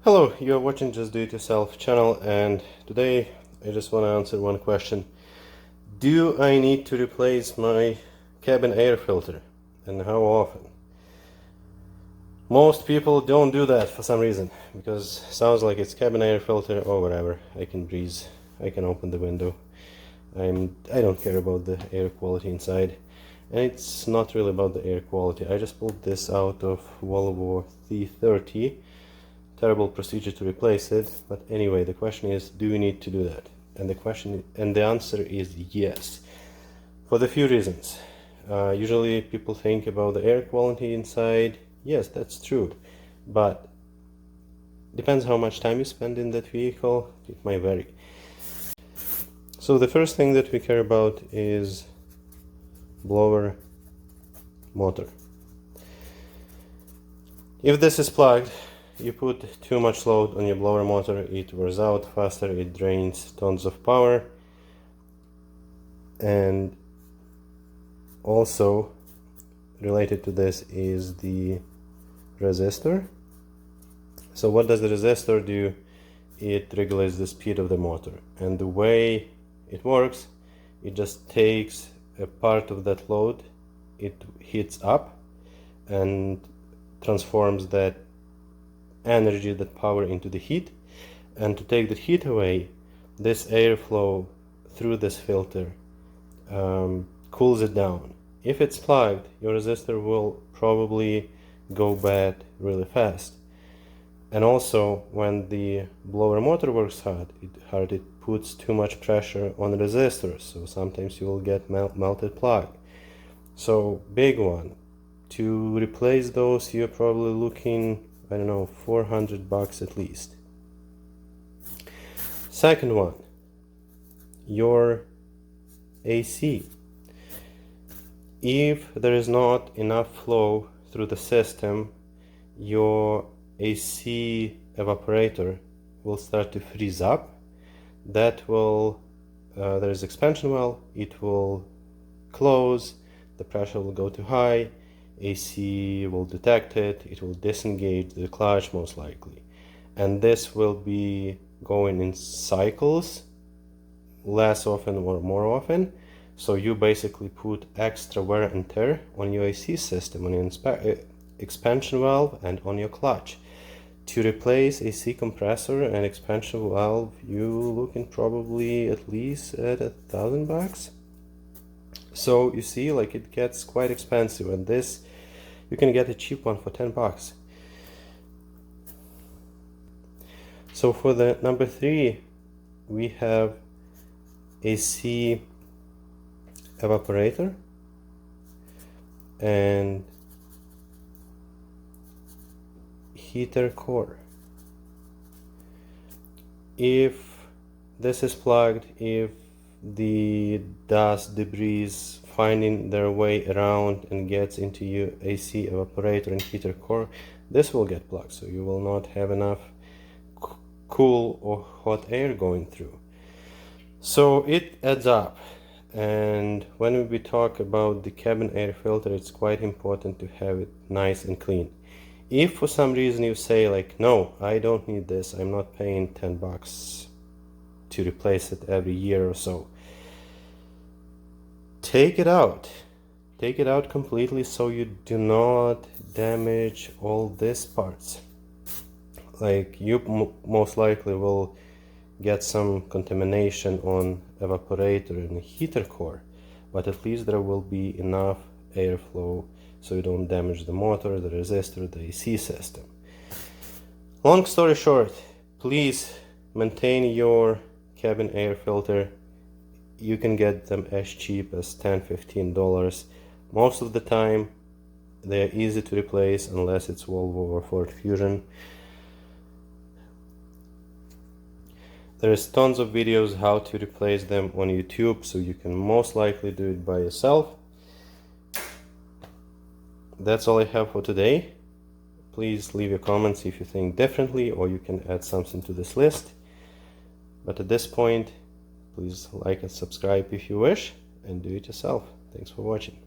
Hello, you're watching Just Do It Yourself channel, and today I just want to answer one question. Do I need to replace my cabin air filter, and how often? Most people don't do that for some reason, because it sounds like it's cabin air filter or whatever. I can breathe, I can open the window. I don't care about the air quality inside, and it's not really about the air quality. I just pulled this out of Volvo C30. Terrible procedure to replace it, but anyway, the question is, do you need to do that? And the answer is yes, for the few reasons. Usually people think about the air quality inside. Yes, that's true, but depends how much time you spend in that vehicle. It might vary. So the first thing that we care about is blower motor. If this is plugged, you put too much load on your blower motor, it wears out faster, it drains tons of power. And also related to this is the resistor. So what does the resistor do? It regulates the speed of the motor, and the way it works, it just takes a part of that load, it heats up and transforms that energy, that power, into the heat. And to take the heat away, this airflow through this filter cools it down. If it's plugged, your resistor will probably go bad really fast. And also, when the blower motor works hard, it puts too much pressure on the resistor, so sometimes you will get melted plug. So big one, to replace those you're probably looking, I don't know, $400 at least. Second one, your AC. If there is not enough flow through the system, your AC evaporator will start to freeze up. That will, there is expansion valve, it will close, the pressure will go too high, AC will detect it, it will disengage the clutch most likely. And this will be going in cycles, less often or more often. So you basically put extra wear and tear on your AC system, on your expansion valve and on your clutch. To replace AC compressor and expansion valve, you looking probably at least at $1,000. So you see, like, it gets quite expensive, and this you can get a cheap one for $10. So for the number 3, we have AC evaporator and heater core. If this is plugged, if the dust, debris finding their way around and gets into your AC evaporator and heater core, this will get plugged, so you will not have enough cool or hot air going through. So it adds up. And when we talk about the cabin air filter, it's quite important to have it nice and clean. If for some reason you say, like, no, I don't need this, I'm not paying $10 to replace it every year or so, take it out completely, so you do not damage all these parts. Like, you most likely will get some contamination on evaporator and heater core, but at least there will be enough airflow so you don't damage the motor, the resistor, the AC system. Long story short, please maintain your cabin air filter. You can get them as cheap as $10-15. Most of the time they are easy to replace, unless it's Volvo or Ford Fusion. There is tons of videos how to replace them on YouTube, so you can most likely do it by yourself. That's all I have for today. Please leave your comments if you think differently, or you can add something to this list. But at this point, please like and subscribe if you wish, and do it yourself. Thanks for watching.